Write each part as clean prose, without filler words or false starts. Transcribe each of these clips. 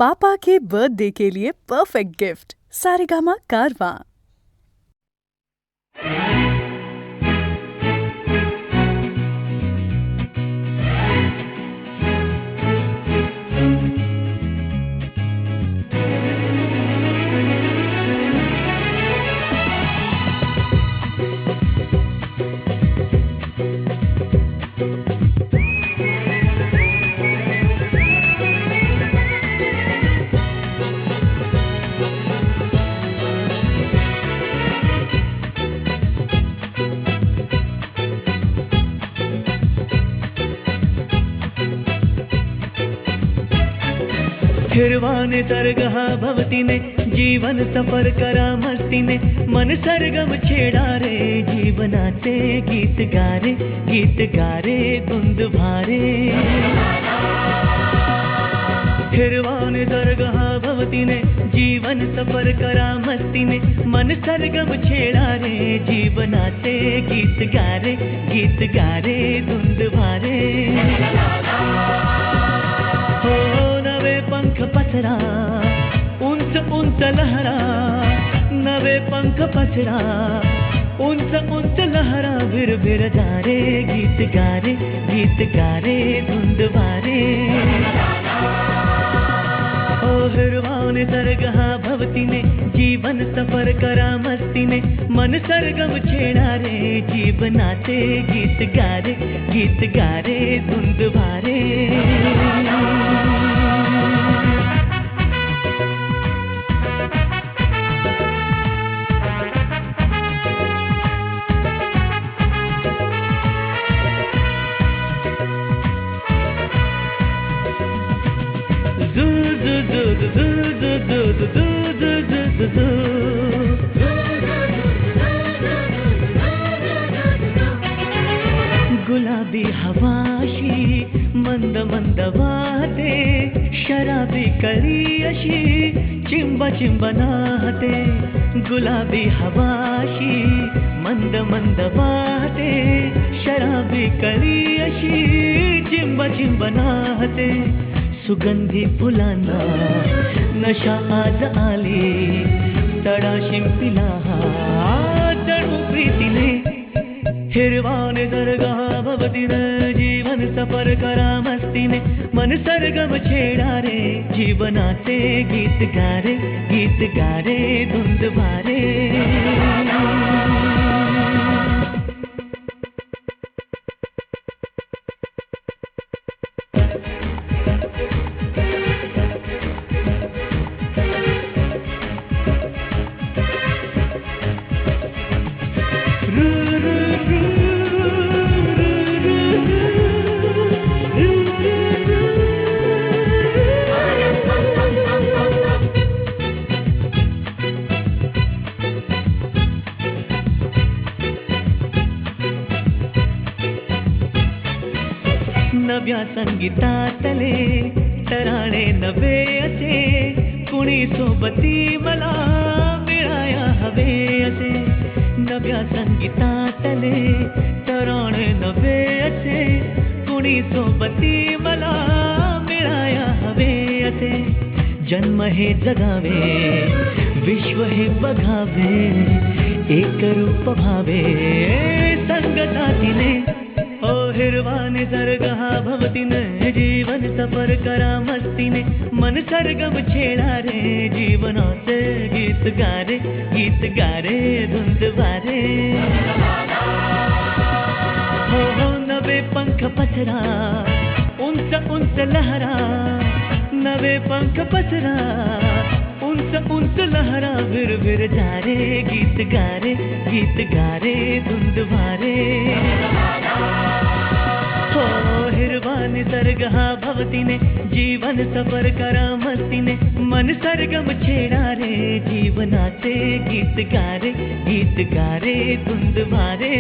पापा के birthday के लिए perfect gift Saregama कारवां। हिरवाने तरगहा भवतीने जीवन सफर करा मस्तीने मन सरगम छेडा रे जीवनाचे गीत गारे धुंद भारे हिरवाने तरगहा भवतीने जीवन सफर करा मस्तीने मन सरगम छेडा रे जीवनाचे गीत गारे धुंद भारे हो नवे पंख पसरा उंच उंच लहरा नवे पंख पसरा उंच लहरा भिर भिर जा रे गीत गारे धुंद भारे ओ हिरवाने सरगहा भवतीने जीवन सफर करा मस्तीने मन सरगम छेडा रे जीवनाचे गीत गारे धुंद भारे गुलाबी हवाशी मंद मंद वाहते शराबी कळी अशी चिंब नाहते गुलाबी हवाशी मंद मंद वाहते शराबी कळी अशी चिंब नाहते सुगंधी फुलांना नशा आज आली तडा शिंपिला जणू प्रीतीने हिरवाने सरगहा भवतीने जीवन सफर करा मस्तीने मन सरगम छेडा रे जीवनाचे गीत गारे धुंद भारे नव्या संगीतातले तराणे नवे असे कुणी सोबती मला मिळाया हवे असे नव्या संगीतातले तराणे नवे असे कुणी सोबती मला मिळाया हवे असे जन्म हे जगावे विश्व हे बघावे एक रूप भावे संगतातीने ओ हिरवाने सरगहा भवतीने जीवन सफर करा मस्तीने मन सरगम छेडा रे जीवनाचे गीत गारे धुंद भारे हो नवे पंख पसरा उंच लहरा नवे पंख पसरा उंच लहरा भिर भिर जा रे गीत गारे धुंद भारे हो हिरवाने सरगहा भवतीने जीवन सफर करा मस्तीने मन सरगम छेडा रे जीवनाचे गीत गारे धुंद भारे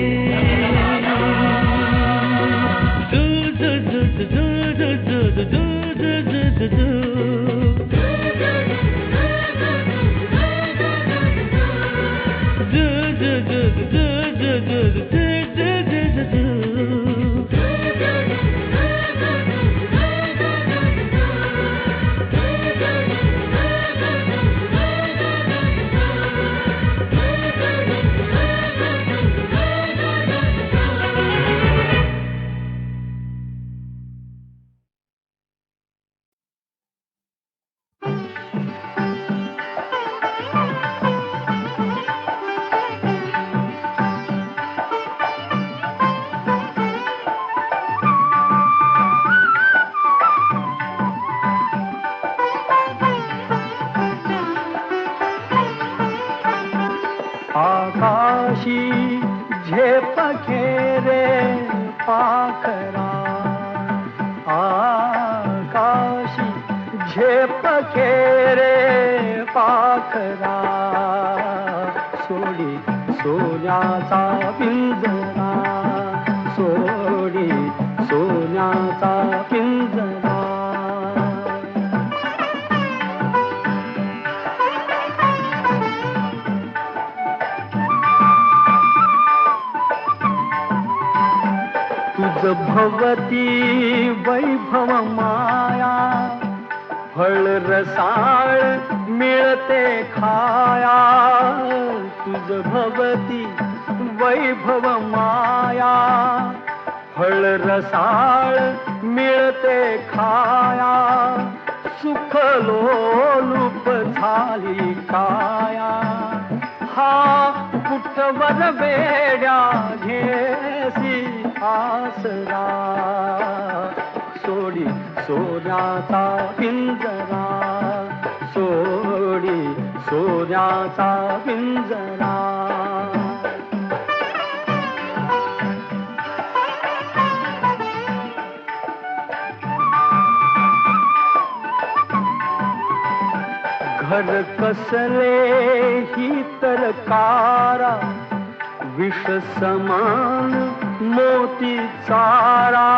पखेरे पाखरा आकाशी झेप खेरे पाखरा सोडी सोन्याचा पिंजरा सोडी सोन्याचा पिंजरा तुझ भवती वैभव माया फळ रसाळ मिळते खाया तुझ भवती वैभव माया फळ रसाळ मिळते खाया सुख लोलूप झाली काया हा कुठवर वेड्या घेसी आसरा सोडी सोन्याचा पिंजरा सोडी सोन्याचा पिंजरा घर कसले ही तर कारा विष समान मोती चारा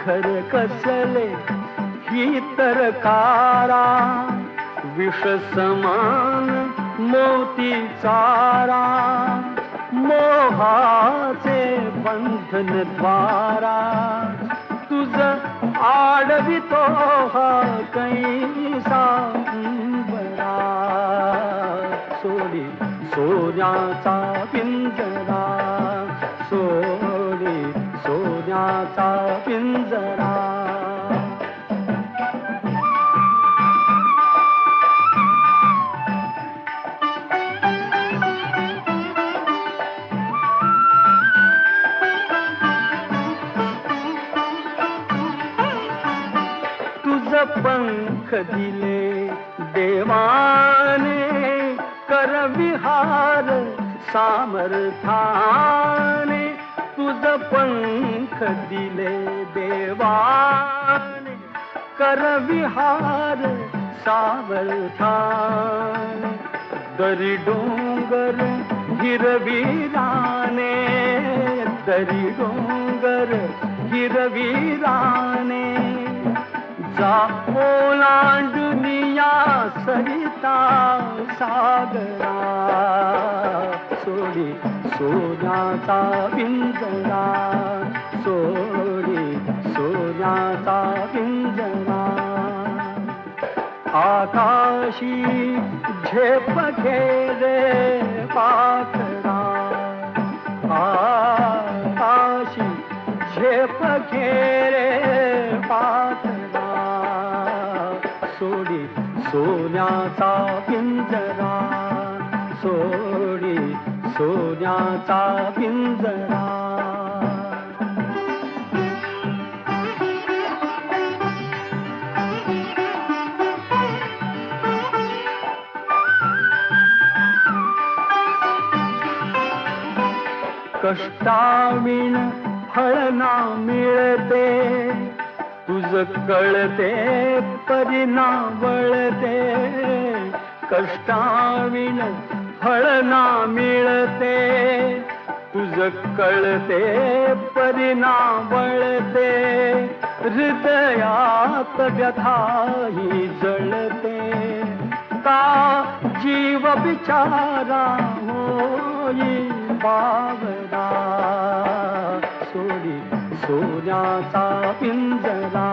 घर कसले ही तर कारा विष समान मोती चारा मोहाचे बंधन द्वारा तुझ आडवितो हा कैसा बरा सोडी सोन्याचा पिंजरा सोडी सोन्याचा पिंजरा पंख दिले देवाने कर विहार सामर्थाने तुझ पंख दिले देवाने कर विहार सामर्थाने दरी डोंगर हिरवीराने दरी डोंगर हिरवीराने जा ओलांडुनिया सरिता सागरा सोडी सोन्याचा पिंजरा सोडी सोन्याचा पिंजरा आकाशी झेप खेरे पाखरा आकाशी झेप खेरे पाखरा सोडी सोन्याचा पिंजरा सोडी सोन्याचा पिंजरा कष्टाविण फळ ना मिळते तुझ कळते परिणा वळते कष्टाविण फळ ना मिळते तुझ कळते परिणा वळते हृदयात व्यथाही जळते का जीव बिचारा होई बावरा सोडी सोन्याचा पिंजरा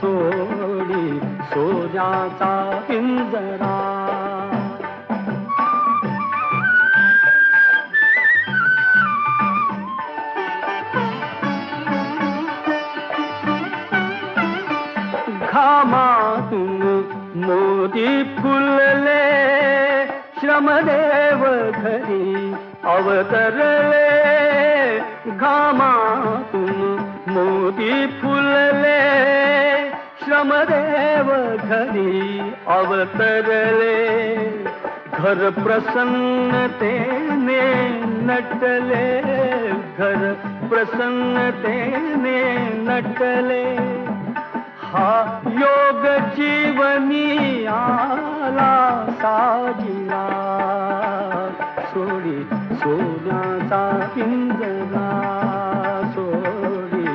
सोडी सोन्याचा पिंजरा घामातून मोती फुलले श्रमदेव घरी अवतरले घामातून मोती फुलले श्रमदेव घरी अवतरले घर प्रसन्नतेने नटले, घर प्रसन्नतेने नटले. हा योग जीवनी आला साजिला, सोडी सोन्याचा पिंजरा, सोडी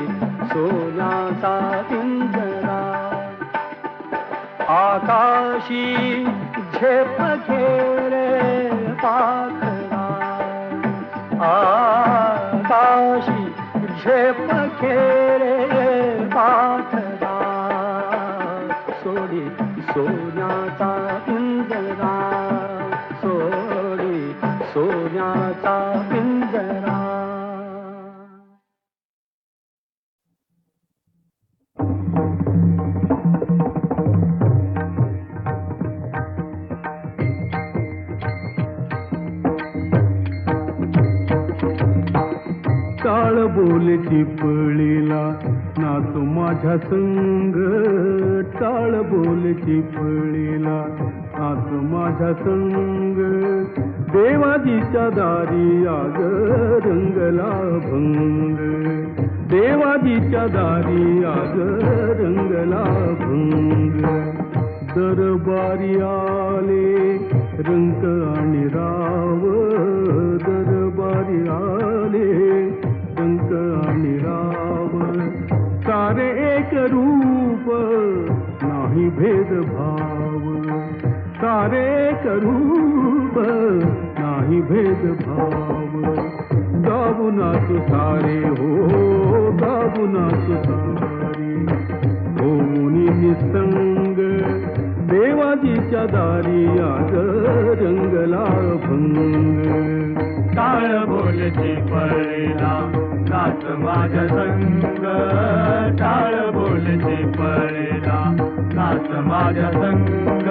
सोन्याचा पिंजरा. आकाशी झेप घेरे पाखरा, आकाशी झेप घेरे पाखरा. सोडी सोन्याचा पिंजरा, सोडी सोन्याचा पिंजरा. टाळ बोल चिपळीला नाच माझ्या संग, टाळ बोल चिपळीला नाच माझ्या संग. देवाजीच्या दारी आग रंगला भंग, देवाजीच्या दारी आग रंगला भंग. दरबारी आले रंग आणि राव, दरबारी आले रंग आणि राव. सारे एक रूप नाही भेदभाव, सारे एक रूप नाही भेदभाव. गाऊ नाच सारे हो, गाऊ नाच सारे होऊन निसंग. देवाजीच्या दारी आज रंगला भंग. टाळ बोल चिपळीला नाच माझ्या संग, टाळ बोल चिपळीला नाच माझ्या संग.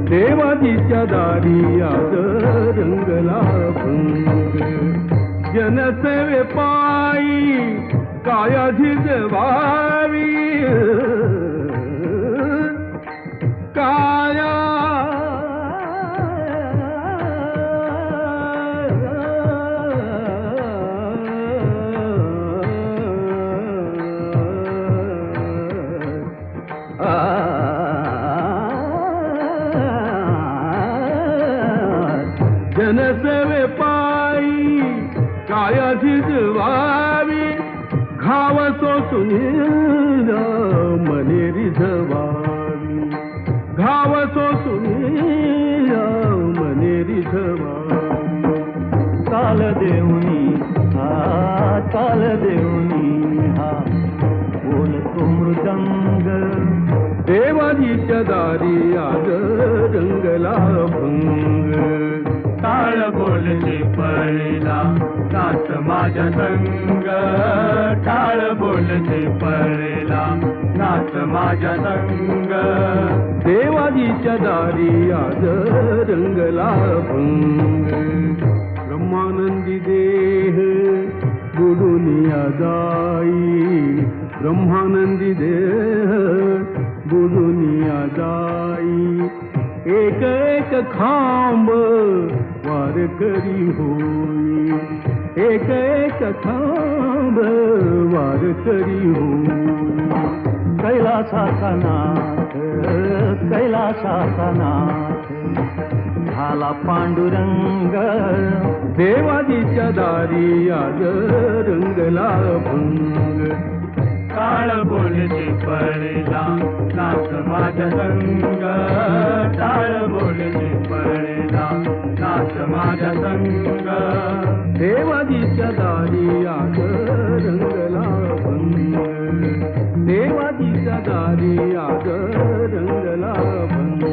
देवाजीच्या दारी आज रंगला भंग. जनसेवे पायी काया झिजवावी, काया जनसेवे पायी काया झिजवावी. घाव सोसून मने रिझवावी, घाव सोसून मने रिझवावी. ताल देऊनी हा, ताल देऊनी हा बोलतो मृदंग. देवाजीच्या दारी आज रंगला भंग. टाळ बोल चिपळीला नाच माझ्या संग, टाळ बोल चिपळीला नाच माझ्या संग. देवाजीच्या दारी आज रंगला भंग. ब्रह्मानंदी देह बुडुनिया जाई, ब्रह्मानंदी देह बुडुनिया जाई. एक एक खांब वारकरी होई, एक एक खांब वारकरी होई. कैलासाचा नाथ, कैलासाचा नाथ झाला पांडुरंग. देवाजीच्या दारी आज रंगला भंग. टाळ बोल चिपळीला नाच माझ्या संग, टाळ बोल चिपळीला नाच माझ्या संग. देवाजीच्या दारी आज रंगला भंग. देवाजीच्या दारी आज रंगला भंग.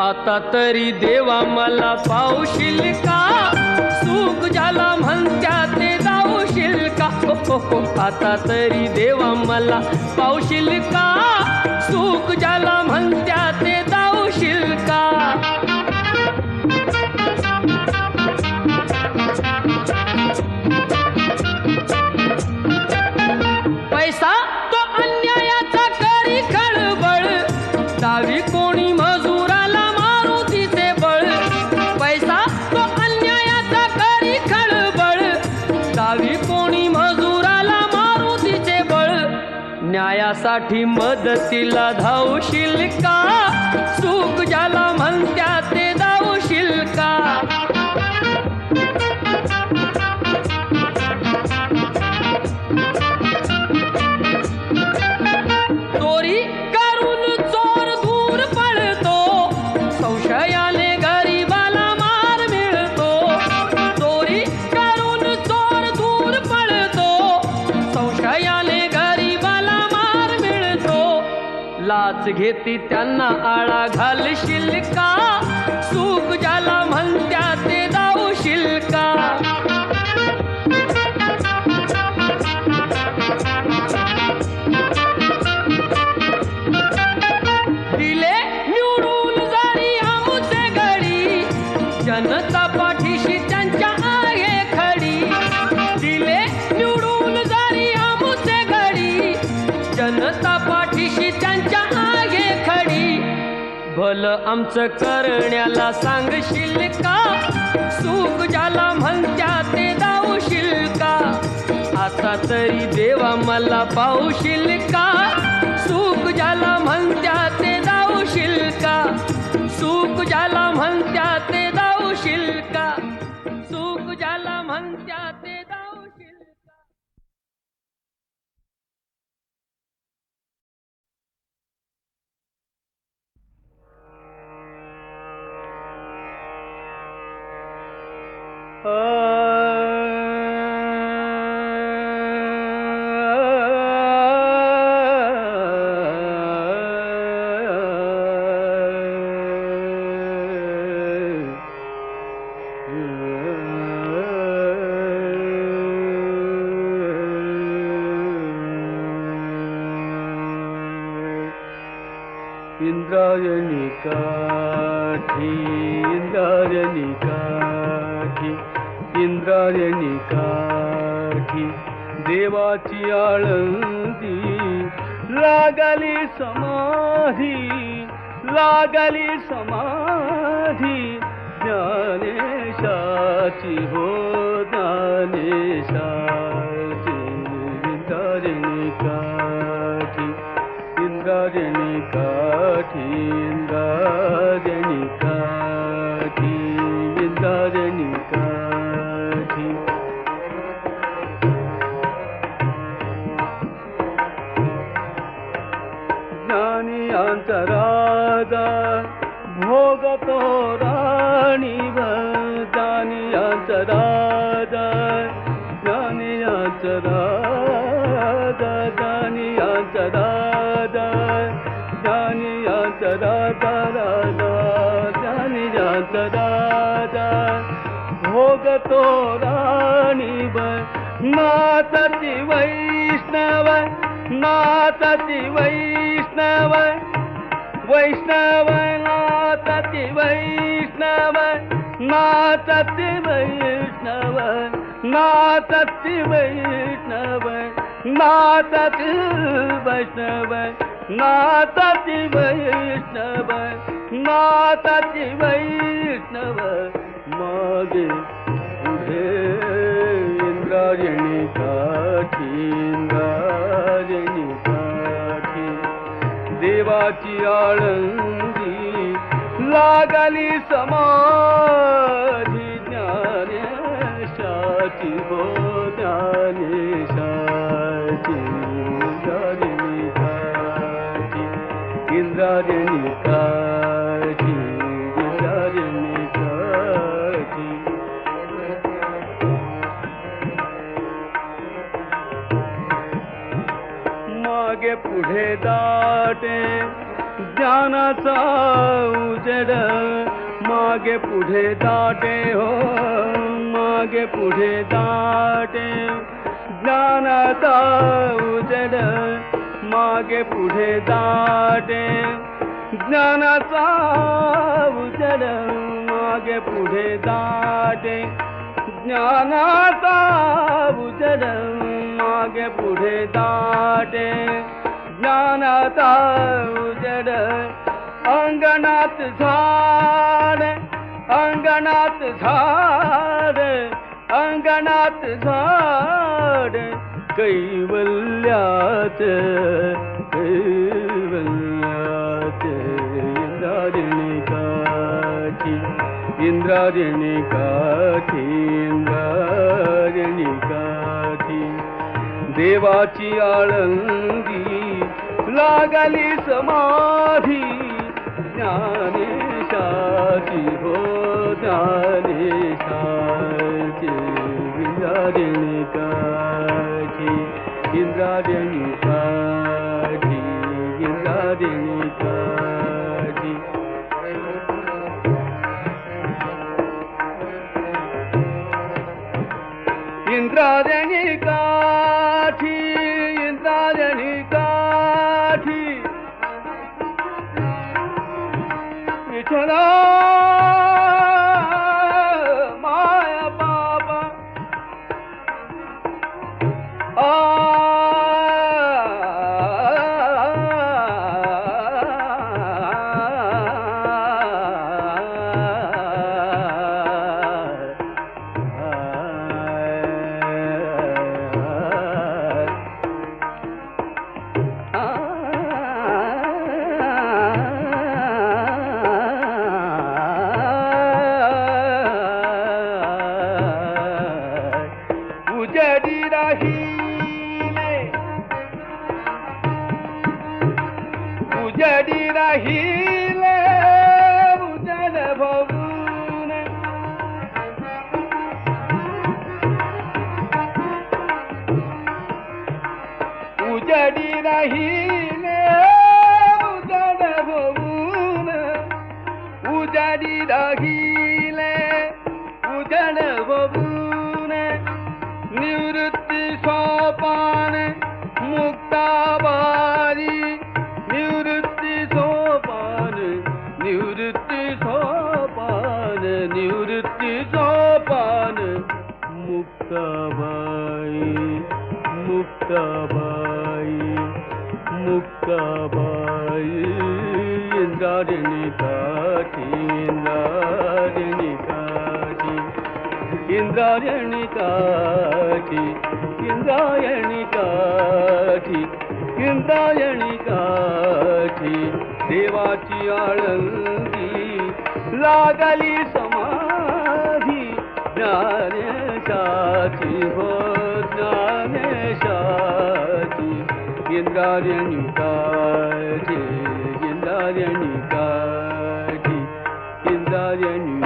आता तरी देवा मला पावशील का, सुख ज्याला म्हणत्या ते जाऊशील का. आता तरी देवा मला पावशील का सुख ज्याला म्हणत्या ते दावशील का पैसा तो अन्यायाचा करी खळबळ दावी कोणी मजुराला मारुतीचे बळ पैसा तो अन्यायाचा करी खळबळ दावी कोणी मजुराला मारुतीचे बळ न्यायासाठी मदतीला धावशील का सुख ज्याला म्हणत्या ते दावशील का चोरी करून चोर दूर पळतो संशयाने गरीबाला मार मिळतो चोरी करून चोर दूर पळतो संशयाने गरीबाला मार मिळतो लाच घेती त्यांना आळा घालशील का सुख ज्याला म्हणत्या ते दावशील का दिले निवडून जरी आमुचे घडी जनता पाठीशी त्यांच्या आहे खडी दिले निवडून जरी आमुचे घडी जनता पाठीशी त्यांच्या आहे खडी भलं आमचं करण्याला सांगशील का सुख ज्याला म्हणत्या ते दावशील का आता तरी देवा मला पावशील का सुख ज्याला म्हणत्या ते दावशील का सुख ज्याला म्हणत्या ते दावशील का सुख ज्याला म्हणत्या ते दावशील का इंद्रायणी काठी इंद्रायणी काठी इंद्रायणी काठी देवाची आळंदी लागली समाधी ज्ञानेशाची हो ज्ञानेशाची इंद्रायणी काठी इंद्रायणी काठी इंद्रायणी काठी इंद्रायणी काठी ज्ञानी अंतरादा भोगतो राणीव ज्ञानी अंतरादा ज्ञानी अंतरादा ज्ञानी अंतरादा ज्ञानी अंतरादा ज्ञानी अंतरादा भोगतो राणीव नातती वैष्णव नातती वैष्णव वैष्णव नातती वैष्णव नातती वैष्णव नातती वैष्णव नातती वैष्णव नातती वैष्णव नातती वैष्णव मागे पुढे इंद्रायणी काठी इंद्रायणी काठी देवाची आळंदी लागली समाधी ज्ञानेशाची हो ज्ञानेशाची इंद्रायणी काठी इंद्रायणी काठी इंद्रायणी काठी मागे पुढे दाटे ज्ञानाचा उजेड मागे पुढे दाटे हो मागे पुढे दाटे ज्ञानाचा उजेड मागे पुढे दाटे ज्ञानाचा उजेड मागे पुढे दाटे ज्ञानाचा उजेड मागे पुढे दाटे ज्ञानाचा उजेड अंगणात झाड अंगणात झाड अंगणात झाड कैवल्यात कैवल्यात इंद्रायणी काठी इंद्रायणी काठी इंद्रायणी काठी देवाची आळंदी लागली समाधी ज्ञानेशाची हो ज्ञानेशाची इंद्रायणी काठी इंद्रायणी काठी इंद्रायणी काठी इंद्रायणी काठी इंद्रायणी काठी विठ्ठला माया बाबा उजडी राहिले उजडी राहिले उजड भवून उजडी राहिले उजड भवून उजडी राहिले उजड भवून निवृत्ती सोपान मुक्ताबाई निवृत्ती सोपान निवृत्ती सोपान निवृत्ती सोपान मुक्ताबाई मुक्ताबाई मुक्ताबाई इंद्रायणी काठी इंद्रायणी काठी इंद्रायणी काठी इंद्रायणी काठी इंद्रायणी काठी देवाची आळंदी लागली समाधी ज्ञानेशाची हो ज्ञानेशाची इंद्रायणी काठी इंद्रायणी काठी इंद्रायणी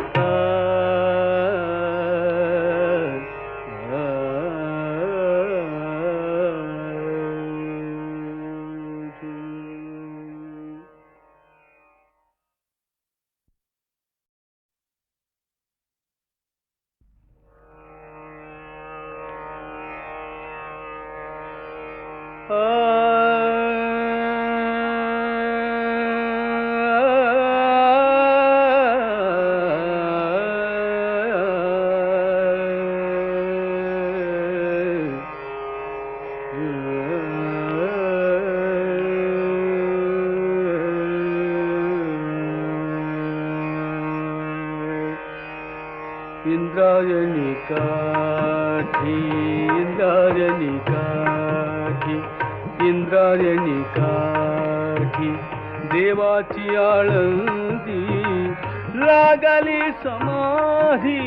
इंद्रायणी काठी इंद्रायणी काठी इंद्रायणी काठी देवाची आळंदी लागली समाधी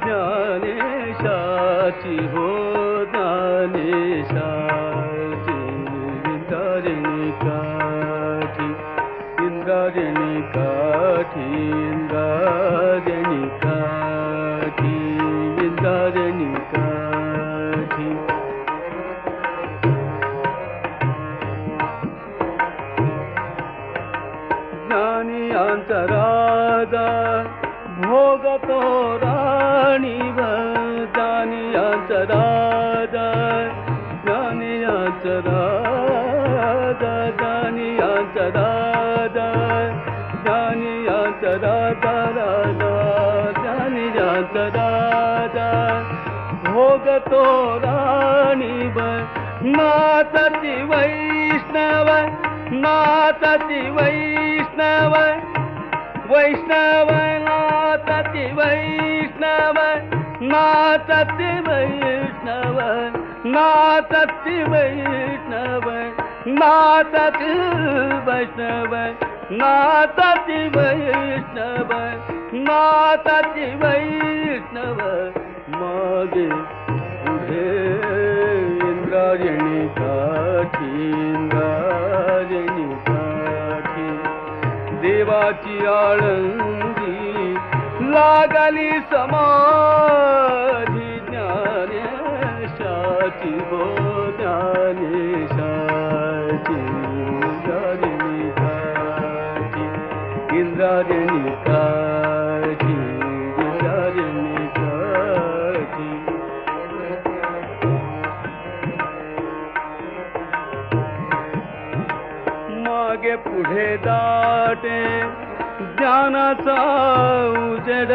ज्ञानेशाची हो ज्ञानेशाची इंद्रायणी काठी इंद्रायणी काठी इंद्रायणी काठी इंद्रायणी काठी ज्ञानी अंतरादा भोगतो राणीवर ज्ञानियांचा राजा ज्ञानियांचा राजा ज्ञानियांचा राजा ज्ञानियांचा राजा राजा ज्ञानियांचा राजा भोगतो राणीवर नाचती वैष्णव नाचती वैष्णव वैष्णव नाचती वैष्णव नाचती वैष्णव नाचती वैष्णव नाचती वैष्णव नाचती वैष्णव नाचती वैष्णव मागे पुढे इंद्रायणी काठी इंद्रायणी काठी देवाची आळंदी लागली समाधी ज्ञानेशाची हो ज्ञानेशाची इंद्रायणी काठी इंद्रायणी काठी इंद्रायणी काठी मागे पुढे दाटे ज्ञानाचा उजेड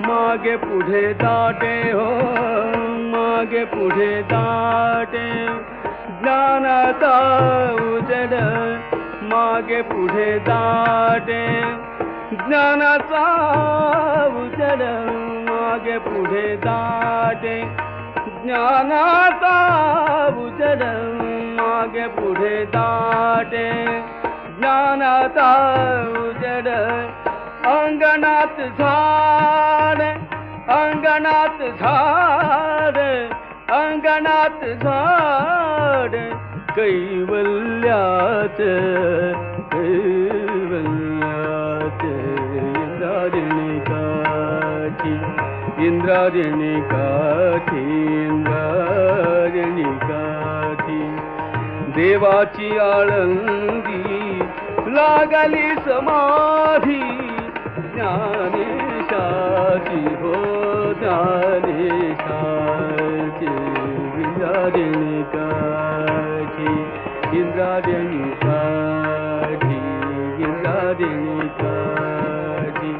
मागे पुढे दाटे हो मागे पुढे दाटे ज्ञानाचा उजेड मागे पुढे दाटे ज्ञानाचा उजेड मागे पुढे दाटे ज्ञानाचा उजेड मागे पुढे दाटे ज्ञानाचा उजेड अंगणात झाड अंगणात झाड अंगणात झाड कैवल्यात कैवल्यात इंद्रायणी काठी इंद्रायणी काठी इंद्रायणी काठी देवाची आळंदी लागली समाधी ज्ञानेशाची हो ज्ञानेशाची इंद्रायणी काठी इंद्रायणी काठी इंद्रायणी काठी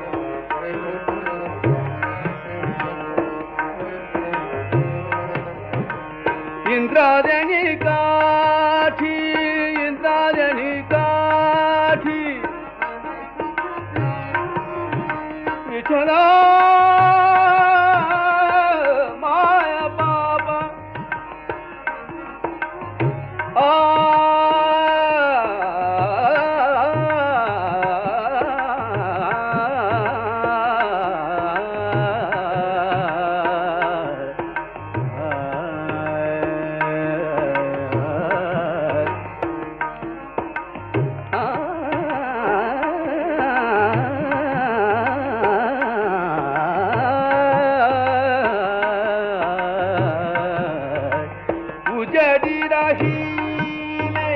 इंद्रायणी काठी इंद्रायणी काठी विठ्ठला माया बाबा उजडी राहिले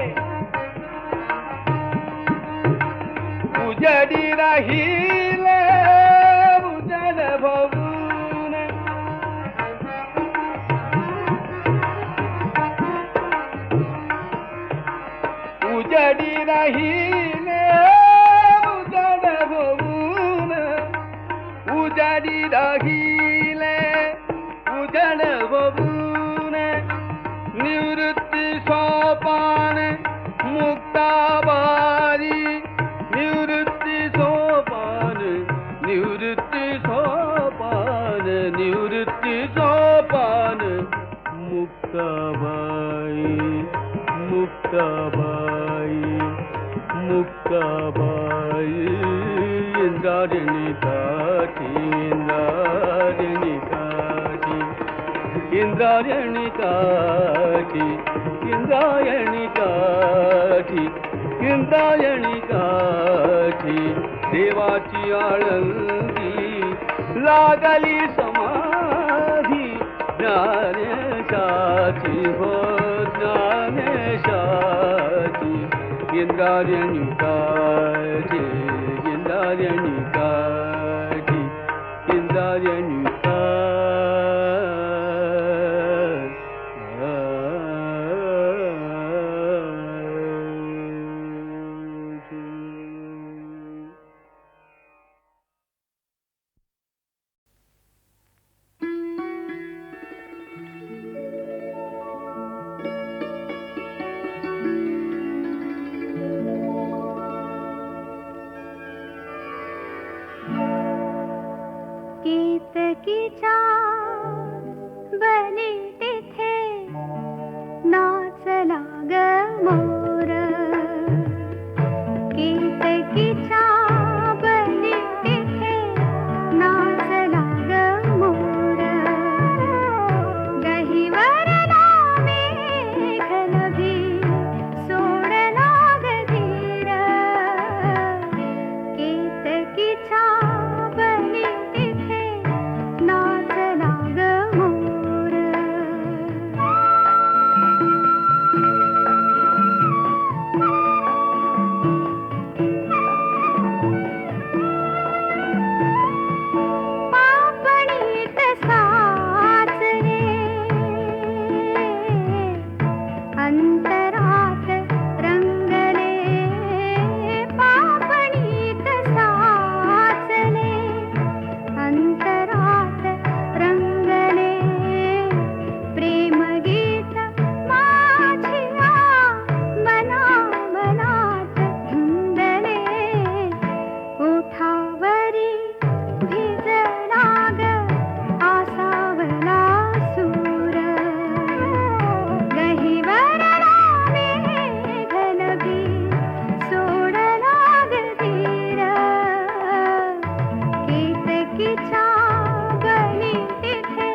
उजडी राहिले उजड भवून उजडी राहिले उजड भवून उजडी राहिले उजड भवून निवृत्ती सोपान मुक्ताबारी निवृत्ती सोपान निवृत्ती सोपान निवृत्ती सोपान मुक्ताबाई मुक्ताबाई मुक्ताबाई इंद्रायणी काठी इंद्रायणी काठी इंद्रायणी काठी इंद्रायणी काठी इंद्रायणी काठी देवाची आळंदी लागली समाधी ज्ञानेशाची हो ज्ञानेशाची इंद्रायणी काठी इंद्रायणी काठी रेणुका केतकीच्या बनी तिथे नाचला ग मोर. केतकीच्या बनी तिथे नाचला ग मोर. गहिवरला मेघनभी सोडला ग धीर. केतकीच्या बनी तिथे नाचला ग मोर. पापणीत साचले अंतरात रंगले. पापणीत साचले अंतरात रंगले. प्रेमगीत माझिया मना मनात धुंदले. ओठावरी भिजला ग आसावला सूर. गहिवरला मेघनभी सोडला ग धीर. केतकीच्या बनी तिथे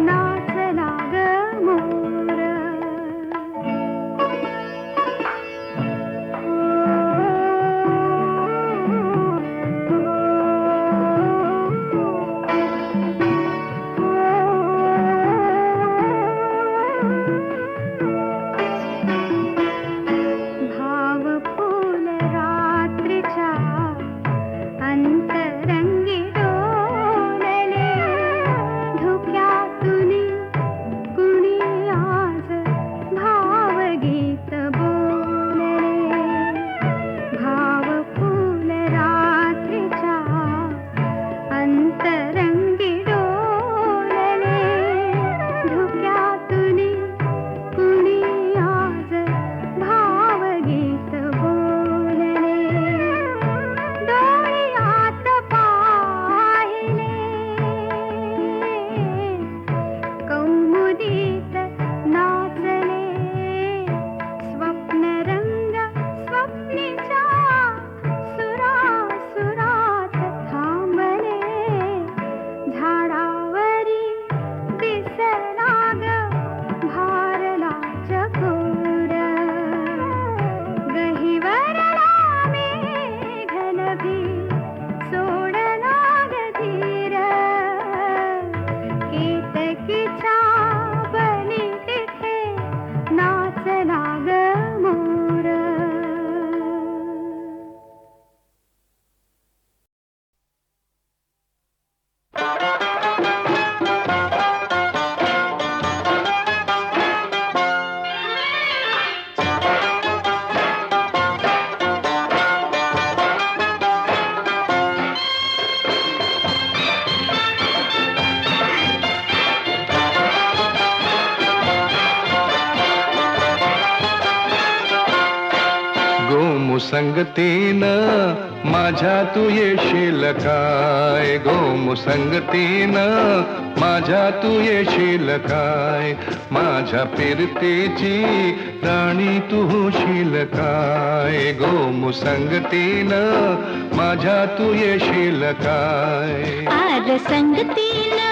नाचला ग मोर. भाव फूल रात्रीच्या अंतरंगी डोलले. धुक्यातुनी कुणी आज भावगीत बोलले. भाव फूल रात्रीच्या अंतरंगी डोलले. धुक्यातुनी कुणी आज भावगीत बोलले. डोळ्यात पाहिले कौमुदीत नाचले. स्वप्नरंग स्वप्नीच्या सुरासुरात थांबले. झाडावरी दिसला ग भारला चकोर. गहिवरला मेघनभी सोडला ग धीर. केतकीच्या बनी तिथे नाचला ग मोर. गोमुसंगतीनं माझ्या तू येशील काय. गोमुसंगतीनं माझ्या तू येशील काय. माझ्या फिरतेची राणी तू होशील काय. गोमुसंगतीनं माझ्या तू येशील काय. आर संगतीनं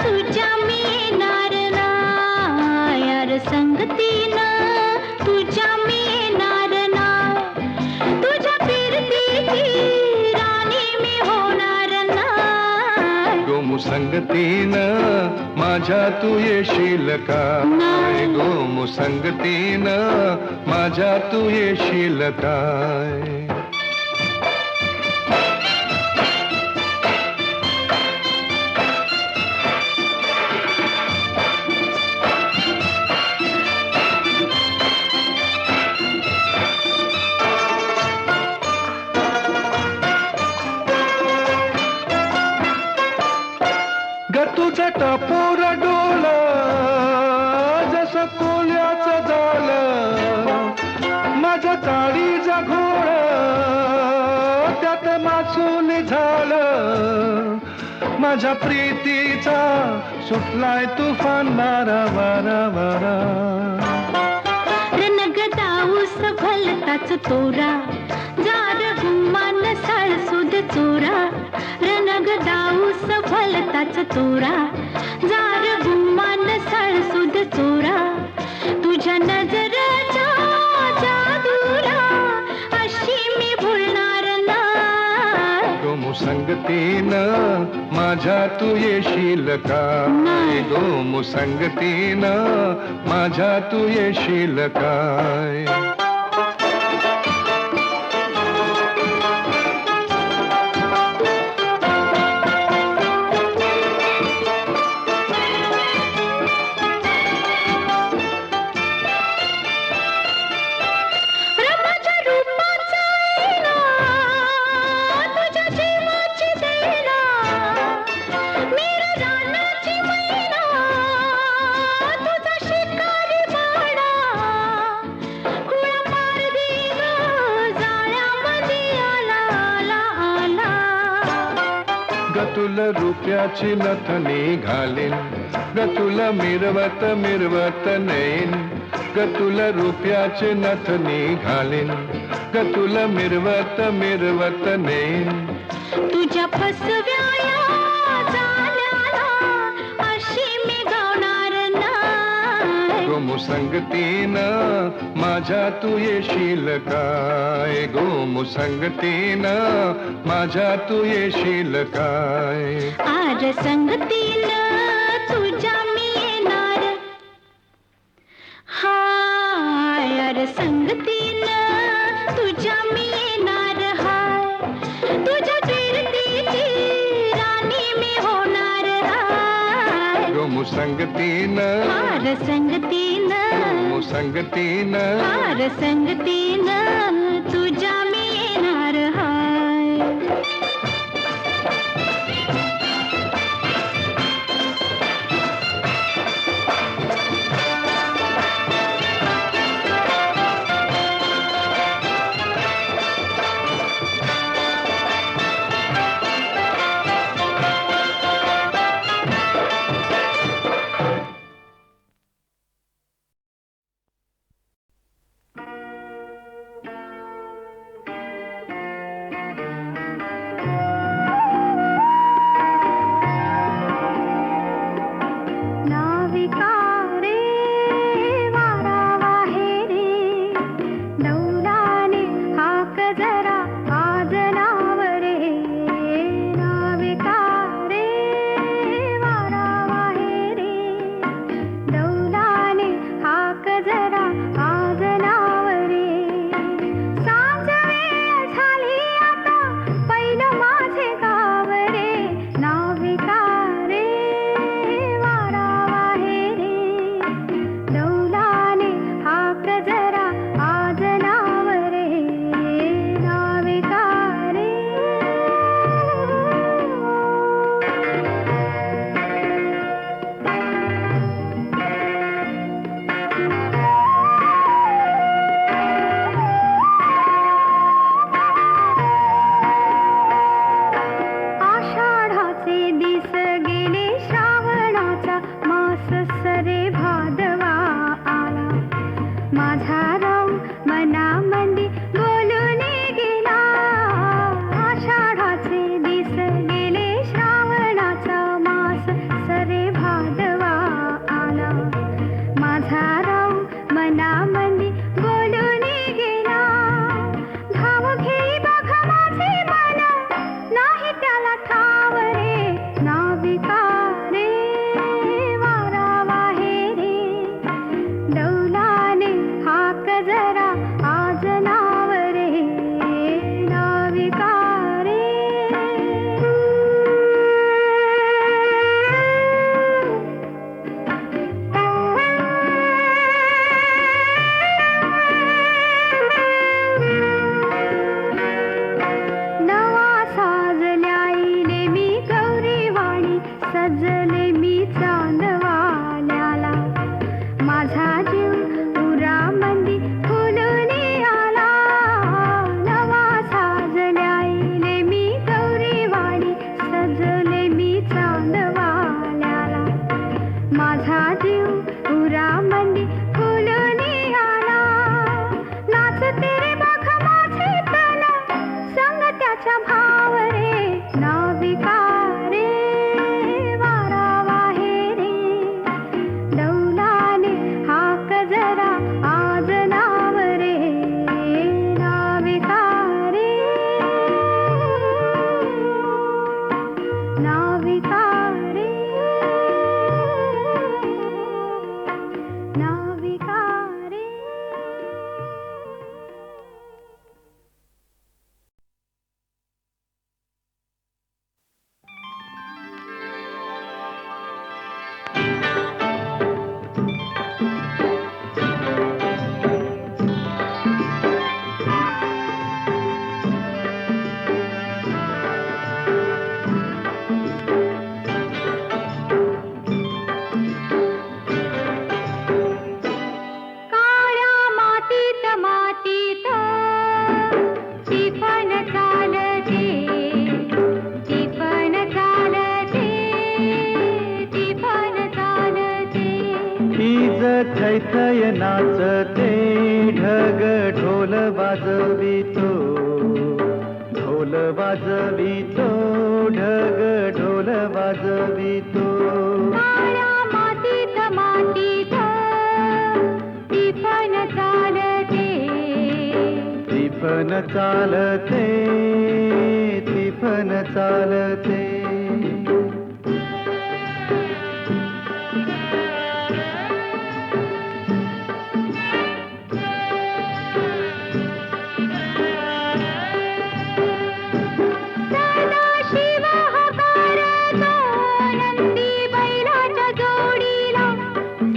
तुझ्या मी येणार नाय. आर संगतीनं तुझ्या मी येणार नाय. तुझ्या फिरतीची राणी मी होणार नाय. गोमुसंगतीनं माझ्या तू येशील काय. गोमुसंगतीनं माझ्या तू येशील काय. तुझं टपोर डोल जसं कोल्याचं झालं, माझं काळीचं घोळ त्यात मासून झालं, माझ्या प्रीतीचा सुटलाय तुफान वारा वारा वारा. रणगदाऊस भलताच तोरा, जार गुमान साळसुद चोरा. रणगदाऊस भलताच तोरा, जार गुमान साळसुद चोरा. तुझ्या नजरेच्या जादूला अशी मी भुलणार नाही. गो मुसंगतीनं माझ्या तू येशील काय, गो मुसंगतीनं माझ्या तू येशील काय. तुला रुपयाची नथनी घालीन ग, तुला मिरवत मिरवत नेईन ग, तुला रुपयाची नथनी घालीन ग, तुला मिरवत मिरवत नेईन. तुझ्या फसव्या झाल्याला अशी मी गावणार नाही. गो मुसंगतीनं माझ्या तू येशील काय, गो मुसंगतीनं माझ्या तू येशील काय. आर संगतीनं तुझ्या मी येणार, हाय आर संगतीनं तुझ्या मी येणार, हाय तुझ्या कीर्तीची राणी मी होणार, हाय गो मुसंगतीनं आर संगतीनं, मुसंगतीनं आर संगतीनं तुझ्या मी येणार, हाय. सजले नाविका रे नाविका रे. काळ्या मातीत मातीत टिपण चालते टिपण चालते टिपण चालते. हीज थैथय नाचते ढग ढोल वाजवितो ढोल वाजवितो ढग ढोल वाजवितो. काळ्या मातीत मातीत टिपण चालते टिपण चालते टिपण चालते. सदा शिव हकारतो नंदी बैलाच्या जोडीला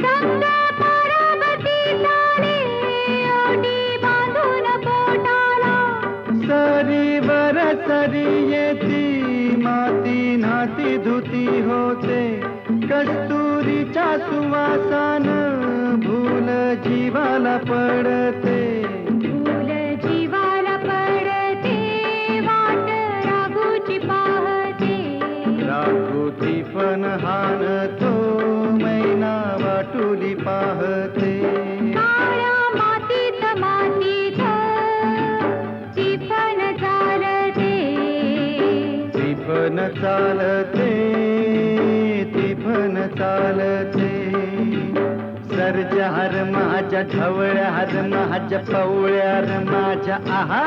संग पार्वती चाले ओटी बांधून पोटाला. सरीवर सरी येती माती नाती धुती होते कस्तुरीच्या सुवासान भूल जीवाला पडते. फूल जीवाला पडते वाट राघूची पाहते. राघुती पण हानतो मैना वाटुली पाहते. काळ्या मातीत मातीत टिपण चालते टिपण चालते टिपण चालते. सर्जार माझ्या ढवळ्यार माझ्या पवळ्यार माझ्या आहा.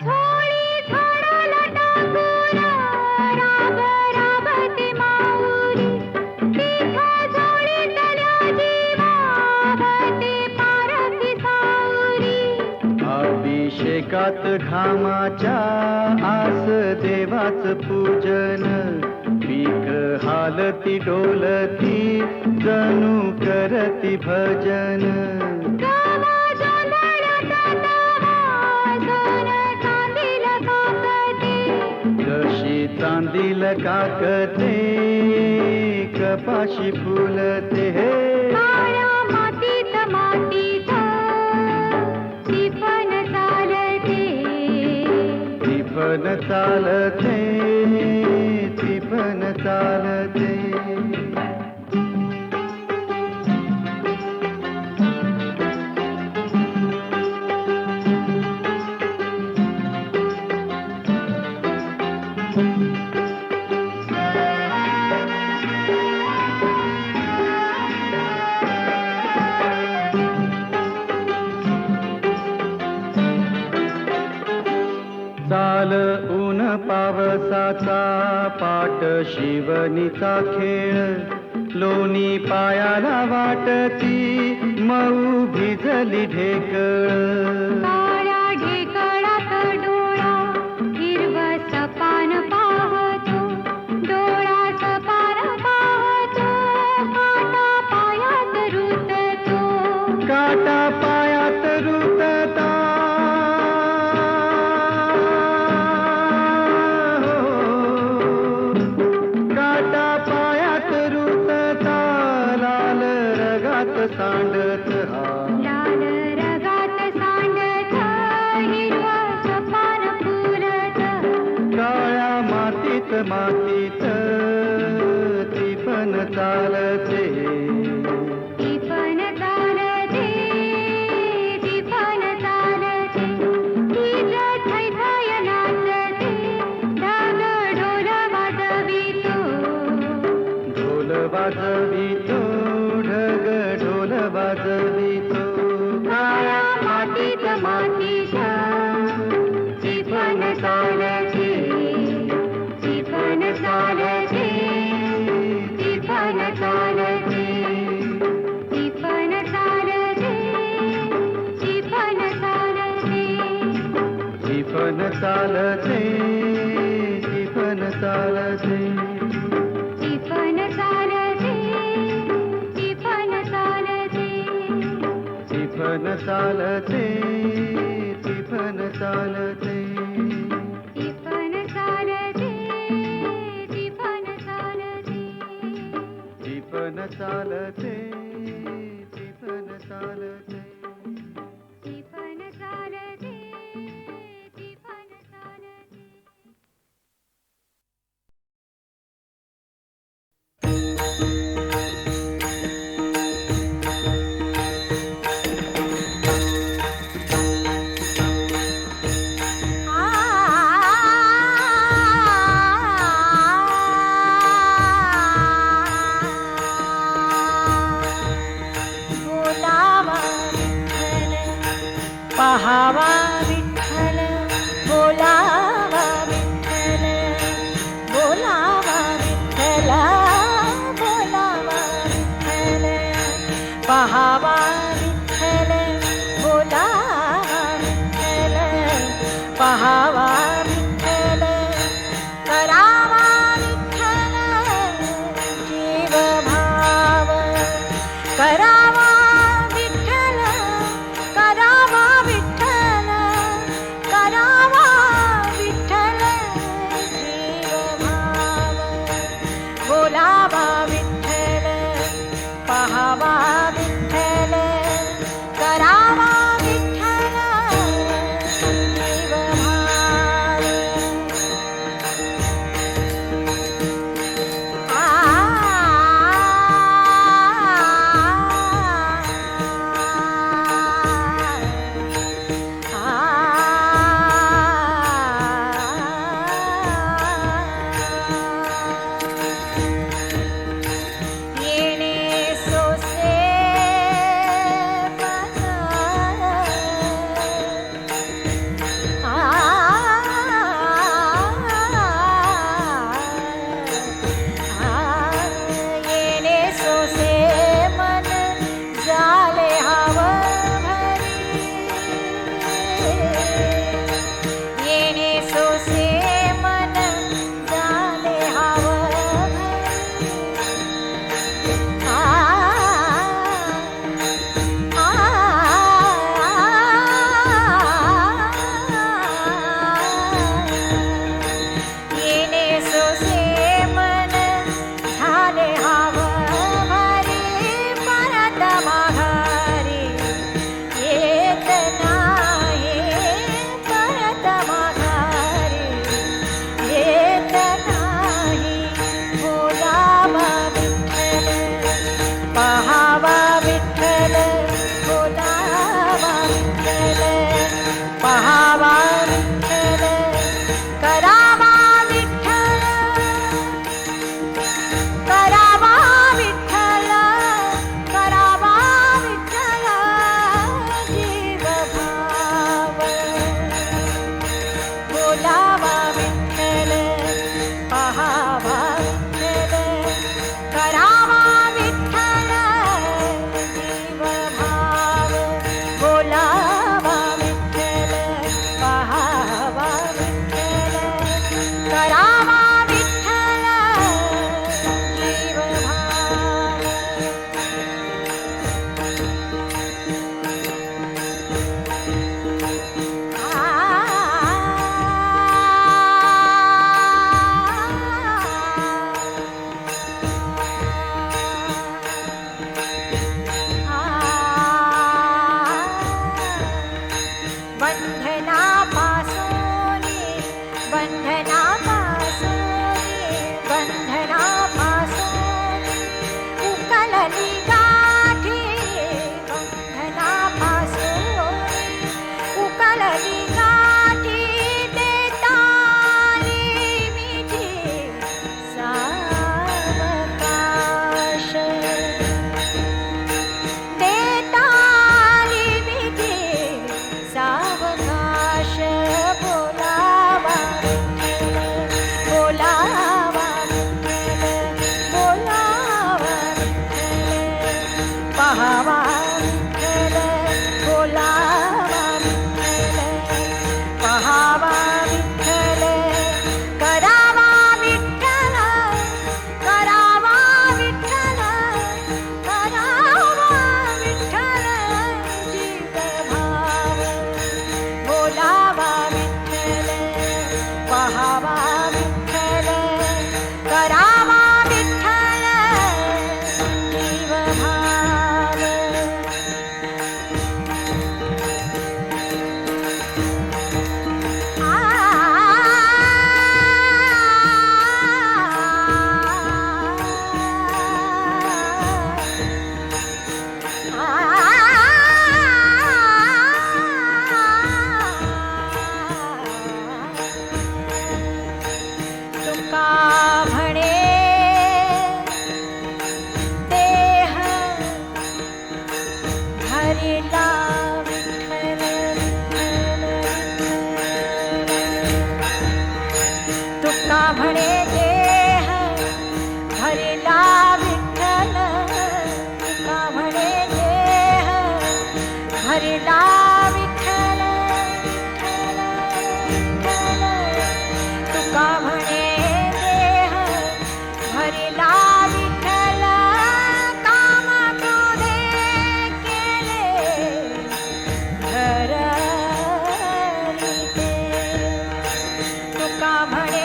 थोडी झाडाला टाकून राब राबते माऊली. तिथं जोडीतल्या जीवावते पारखी सावरी. अभिषेकात घामाच्या आस देवाच पूजन पीक हालती डोलती जणू करती भजन. गावा जोंधळ्यात वाजून चांदील काकते. जशी चांदील काकते कपाशी फुलते. काळ्या मातीत मातीत टिपण चालते टिपण चालते टिपण चालते. चाल ऊन पावसाचा पाट शिवनीचा खेळ लोणी पायाला वाटती मऊ भिजली ढेकळ. काळ्या ढेकळात डोळा हिरवस पान पाहतो डोळा सपान पाहतो. काटा पायात रुततो काटा पायात रुतता काटा पायात रुतता लाल रगात सांडत हा. लाल रगात सांडत हिरवस पान फुलत. काळ्या मातीत मातीत टिपण चालते टिपण चालते टिपण चालते. हीच थैथय नाचते चालते टिफन चालते टिफन चालते टिफन चालते टिफन चालते टिफन चालते टिफन चालते टिफन चालते टिफन चालते टिफन चालते टिफन चालते टिफन चालते पहावा विठ्ठल बोलावा विठ्ठल बोलावा विठ्ठल बोलावा विठ्ठल पहावा विठ्ठल बोलावा विठ्ठल पहावा विठ्ठल करावा विठ्ठल जीव भाव करावा विठ्ठल करावा विठ्ठल करावा विठ्ठल जीव भाव बोलावा विठ्ठल पहावा विठ्ठल करावा विठ्ठल जीव भाव येणे सोसे येणे सोसे मन झाले हव भरी येणे सोसे मन झाले हव येणे सोसे मन झाले हव भरी परत माघारी येत नाही परत माघारी येत नाही बोलावा विठ्ठल पहावा विठ्ठल बोलावा विठ्ठल पहावा विठ्ठल करावा विठ्ठल करावा विठ्ठल करावा विठ्ठल जीव भाव बोलावा विठ्ठल पहावा विठ्ठल करावा विठ्ठल जीव भाव बोलावा विठ्ठल पहावा विठ्ठल करावा विठ्ठल जीव भाव बंधनापासूनी बंधनापासूनी उकलली गाठी बंधनापासूनी उकलली गाठी देताली मिठी सावकाश देताली मिठी सावकाश बोलावा विठ्ठल पहावा विठ्ठल करावा विठ्ठल जीव भाव तुका म्हणे देह हरिला विठ्ठल तुका म्हणे देह हरिला विठ्ठल तुका म्हणे देह हरिला विठ्ठल तुका म्हणे देह हरिला विठ्ठल काम क्रोधे केले घररिते तुका म्हणे